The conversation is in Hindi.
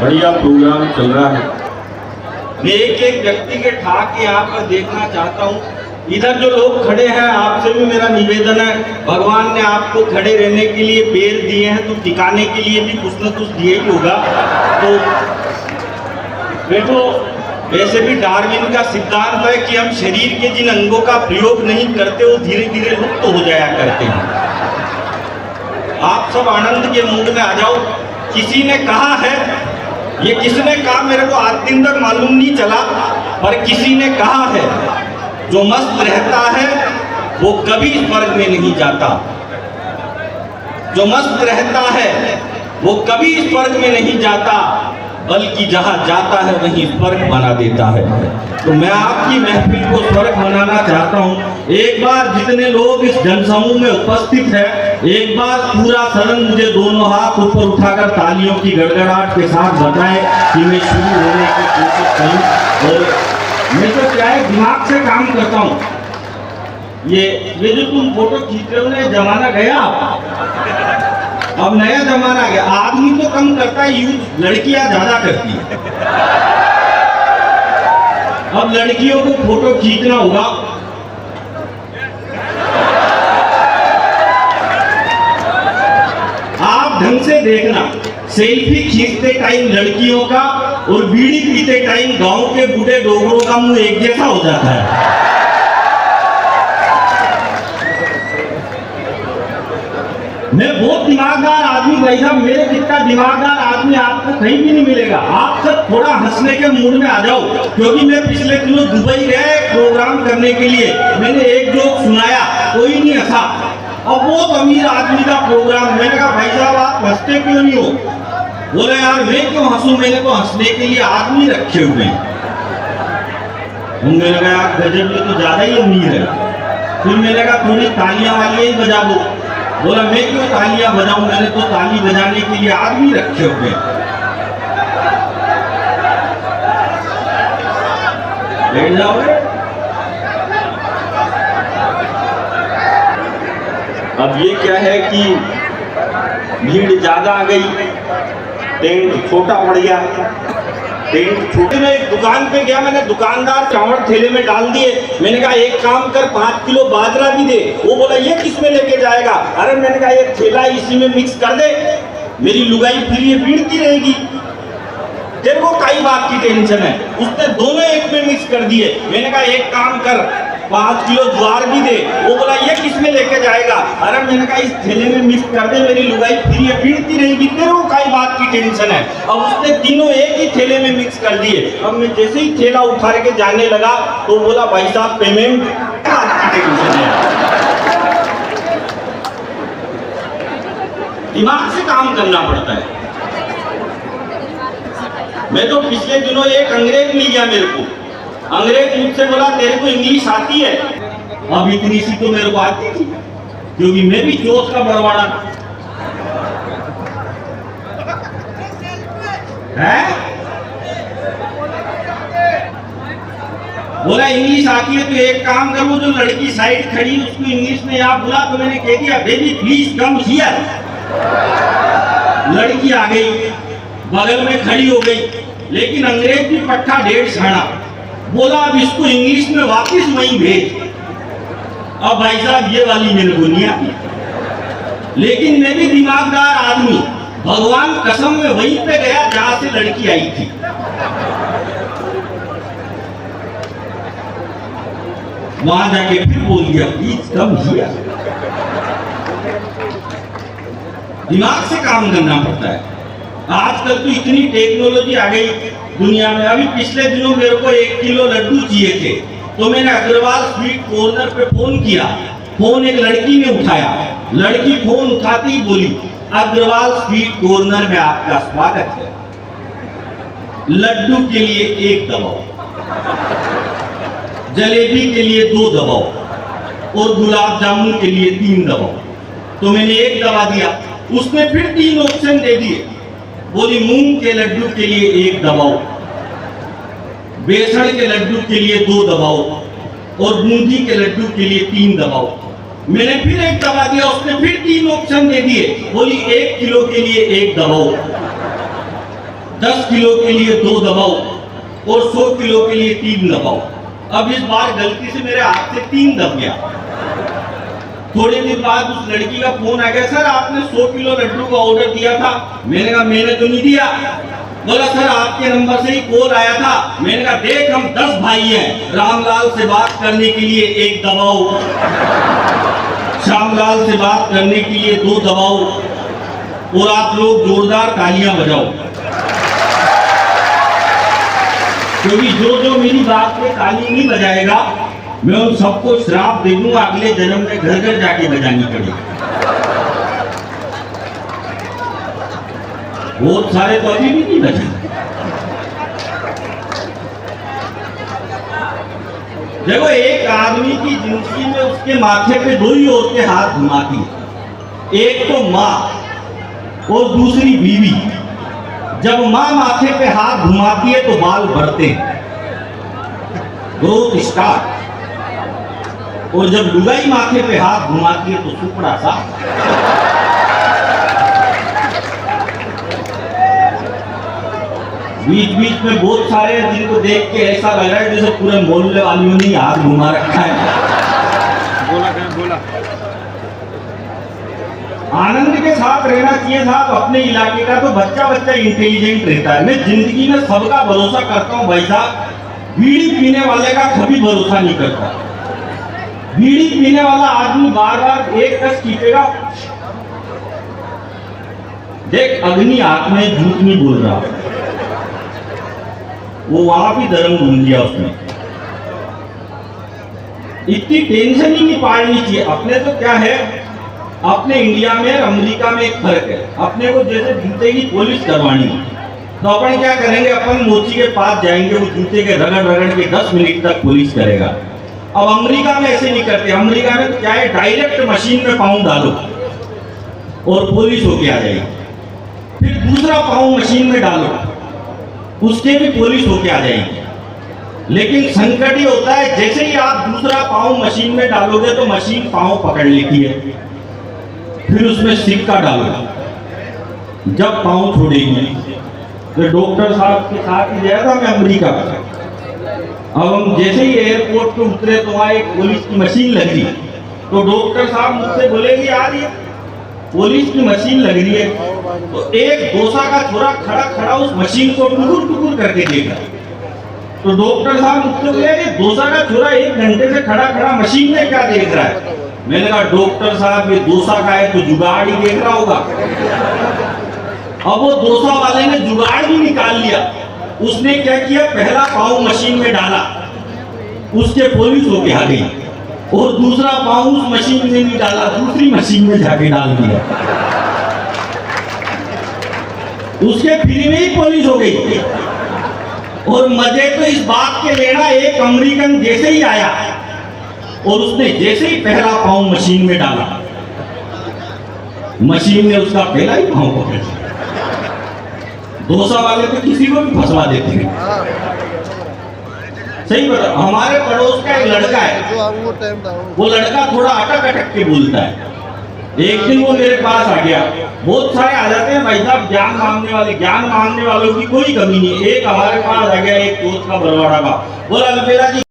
बढ़िया प्रोग्राम चल रहा है। मैं एक एक व्यक्ति के ठाक यहाँ पर देखना चाहता हूँ। इधर जो लोग खड़े हैं, आपसे भी मेरा निवेदन है, भगवान ने आपको खड़े रहने के लिए पैर दिए हैं तो टिकाने के लिए भी कुछ न कुछ दिए ही होगा। तो देखो, वैसे भी डार्विन का सिद्धांत है कि हम शरीर के जिन अंगों का प्रयोग नहीं करते वो धीरे धीरे लुप्त हो जाया करते हैं। आप सब आनंद के मूड में आ जाओ। किसी ने कहा है, ये किसने कहा मेरे को आज दिन तक मालूम नहीं चला, पर किसी ने कहा है जो मस्त रहता है वो कभी स्वर्ग में नहीं जाता। जो मस्त रहता है वो कभी स्वर्ग में नहीं जाता, बल्कि जहां जाता है वहीं स्वर्ग बना देता है। तो मैं आपकी महफिल को स्वर्ग बनाना चाहता हूं। एक बार जितने लोग इस जनसमूह में उपस्थित है, एक बार पूरा सदन मुझे दोनों हाथ ऊपर उठाकर तालियों की गड़गड़ाहट के साथ बताएं कि मैं शुरू होने की कोशिश करूं। और मैं तो क्या है, दिमाग से काम करता हूं। ये जो तुम फोटो खींच रहे हो ना, जमाना गया, अब नया जमाना आ गया। आदमी तो कम करता है, यूथ लड़कियां ज्यादा करती है। अब लड़कियों को फोटो खींचना होगा। आप ढंग से देखना, सेल्फी खींचते टाइम लड़कियों का और बीड़ी पीते टाइम गांव के बूढ़े डोगरों का मुंह एक जैसा हो जाता है। मैं बहुत दिमागदार आदमी भाई साहब, मेरे जितना दिमागदार आदमी आपको कहीं भी नहीं मिलेगा। आप सब थोड़ा हंसने के मूड में आ जाओ, क्योंकि मैं पिछले दिनों दुबई गया प्रोग्राम करने के लिए। मैंने एक जोक सुनाया, कोई नहीं हंसा। और बहुत अमीर आदमी का प्रोग्राम, मैंने कहा भाई साहब आप हंसते क्यों नहीं हो? बोले यार मैं क्यों हंसूं, मैंने तो हंसने के लिए आदमी रखे हुए हैं। मैंने कहा गजब, ये तो ज्यादा ही अमीर है। फिर मैंने कहा थोड़ी तालियां वालियां ही बजा दो। बोला मैं क्यों तालियां बजाऊं, मैंने तो ताली बजाने के लिए आदमी रखे हुए हैं। बैठ जाओगे। अब ये क्या है कि भीड़ ज्यादा आ गई, टेंट छोटा पड़ गया। टेंट छोटे में एक दुकान पे गया, मैंने दुकानदार चावल थैले में डाल दिए। मैंने कहा एक काम कर 5 किलो बाजरा भी दे। वो बोला ये किस में लेके जाएगा? अरे मैंने कहा एक थैला इसी में मिक्स कर दे, मेरी लुगाई फिर ये पीड़ती रहेगी। तेरे को कई बात की टेंशन है। उसने दोनों एक में मिक्स कर दिए। मैंने कहा एक काम कर 5 किलो ज्वार भी दे। वो बोला ये किस में लेके जाएगा? अरे मैंने कहा इस थैले में मिक्स कर दे, मेरी लुगाई फिर ये पीड़ती रहेगी। तेरे को कई बात की टेंशन है। अब उसने तीनों एक ही थैले में मिक्स कर दिए। अब मैं जैसे ही थैला उठा के जाने लगा तो बोला भाई साहब पेमेंट। बात की टेंशन है, दिमाग से काम करना पड़ता है। मैं तो पिछले दिनों एक अंग्रेज मिल गया मेरे को। अंग्रेज मुझसे बोला तेरे को इंग्लिश आती है? अब इतनी सी तो मेरे को आती थी, क्योंकि मैं भी जोश का बरवाड़ा है। बोला इंग्लिश आती है तो एक काम कर, वो जो लड़की साइड खड़ी उसको इंग्लिश में आप बुला। तो मैंने कह दिया बेबी प्लीज कम हियर। लड़की आ गई, बगल में खड़ी हो गई, लेकिन अंग्रेज भी पट्टा 1.5 छाना। बोला अब इसको इंग्लिश में वापस वहीं भेज। अब भाई साहब ये वाली मेरे को नहीं आती, लेकिन मैं भी दिमागदार आदमी, भगवान कसम में वहीं पे गया जहां से लड़की आई थी। वहां जाके फिर बोल दिया प्लीज कम हियर। दिमाग से काम करना पड़ता है। आजकल तो इतनी टेक्नोलॉजी आ गई दुनिया में। अभी पिछले दिनों मेरे को 1 किलो लड्डू चाहिए थे, तो मैंने अग्रवाल स्वीट कॉर्नर पे फोन किया। फोन एक लड़की ने उठाया। लड़की फोन उठाती ही बोली अग्रवाल स्वीट कॉर्नर में आपका स्वागत है। लड्डू के लिए 1 दबाओ, जलेबी के लिए 2 दबाओ और गुलाब जामुन के लिए 3 दबाओ। तो मैंने 1 दबा दिया, उसने फिर 3 ऑप्शन दे दिए। बोली मूंग के लड्डू के लिए 1 दबाओ, बेसन के लड्डू के लिए 2 दबाओ और बूंदी के लड्डू के लिए 3 दबाओ। मैंने फिर 1 दबा दिया, उसने फिर 3 ऑप्शन दे दिए। बोली 1 किलो के लिए 1 दबाओ, 10 किलो के लिए 2 दबाओ और 100 किलो के लिए 3 दबाओ। अब इस बार गलती से मेरे हाथ से 3 दब गया। थोड़े दिन बाद उस लड़की का फोन आ गया, सर आपने 100 किलो लड्डू का ऑर्डर दिया था। मैंने कहा मैंने तो नहीं दिया। बोला सर आपके नंबर से ही कॉल आया था। मैंने कहा देख हम 10 भाई हैं, रामलाल से बात करने के लिए 1 दबाओ, श्यामलाल से बात करने के लिए 2 दबाओ और आप लोग जोरदार तालियां बजाओ, क्योंकि जो मेरी बात पे ताली नहीं बजाएगा मैं उन सबको श्राप दे दूंगा, अगले जन्म में घर घर जाके बजानी पड़ेगी। बहुत सारे तो अभी भी नहीं बजे। देखो एक आदमी की जिंदगी में उसके माथे पे 2 ही औरतें हाथ घुमाती है, एक तो माँ और दूसरी बीवी। जब माँ माथे पे हाथ घुमाती है तो बाल बढ़ते हैं, ग्रोथ स्टार्ट, और जब लुगाई माथे पे हाथ घुमाती है तो सुपड़ा सा। बीच बीच में बहुत सारे जिनको देख के ऐसा लग रहा है जैसे पूरे मोहल्ले वालियों ने हाथ घुमा रखा है। बोला आनंद के साथ रहना चाहिए साहब। अपने इलाके का तो बच्चा इंटेलिजेंट रहता है। मैं जिंदगी में सबका भरोसा करता हूँ भाई साहब, बीड़ी पीने वाले का कभी भरोसा नहीं करता। बीड़ी पीने वाला आदमी बार बार एक कस खींचेगा, देख अग्नि हाथ में झूठ नहीं बोल रहा, वो वहां भी धर्म ढूंढ लिया उसने। इतनी टेंशन ही नहीं पालनी चाहिए। अपने तो क्या है, अपने इंडिया में और अमेरिका में एक फर्क है। अपने को जैसे जूते की पॉलिश करवानी है तो अपन क्या करेंगे, अपन मोची के पास जाएंगे, वो जूते के रगड़ रगड़ के 10 मिनट तक पॉलिश करेगा। अब अमेरिका में ऐसे नहीं करते। अमेरिका में क्या है, डायरेक्ट मशीन में पाँव डालो और पॉलिश होके आ जाएगी। फिर दूसरा पाँव मशीन में डालो, उसके भी पॉलिश होके आ जाएगी। लेकिन संकट ये होता है जैसे ही आप दूसरा पाँव मशीन में डालोगे तो मशीन पाँव पकड़ लेती है, फिर उसमें सिक्का डालो। जब पाँव छोड़ेगी तो डॉक्टर साहब के साथ ही गया था मैं अमेरिका में। अब हम जैसे ही एयरपोर्ट पे उतरे तो वहाँ एक पुलिस की मशीन लग रही, तो डॉक्टर साहब मुझसे बोलेंगे यार ये पुलिस की मशीन लग रही है। तो एक डोसा का छोरा खड़ा खड़ा उस मशीन को टुकुर टुकुर करके देख रहा। तो डॉक्टर साहब मुझसे बोले ये डोसा का छोरा 1 घंटे से खड़ा खड़ा मशीन में क्या देख रहा है। मैंने कहा डॉक्टर साहब ये डोसा का है तो जुगाड़ ही देख रहा होगा। अब वो डोसा वाले ने जुगाड़ भी निकाल लिया। उसने क्या किया, पहला पाँव मशीन में डाला, उसके पॉलिश होके आ गई, और दूसरा पाँव उस मशीन में नहीं डाला, दूसरी मशीन में जाके डाल दिया, उसके फ्री में ही पॉलिश हो गई। और मजे तो इस बात के लेना, एक अमेरिकन जैसे ही आया और उसने जैसे ही पहला पाँव मशीन में डाला, मशीन ने उसका पहला ही पाँव पकड़ लिया। डोसा वाले तो किसी को भी फंसवा देते हैं। सही बता, हमारे पड़ोस का एक लड़का है, वो लड़का थोड़ा अटक अटक के बोलता है। एक दिन वो मेरे पास आ गया, बहुत सारे आ जाते हैं भाई साहब ज्ञान मांगने वाले, ज्ञान मांगने वालों की कोई कमी नहीं। एक हमारे पास आ गया, एक दोस्त का बरवाड़ा का, बोला मेरा जी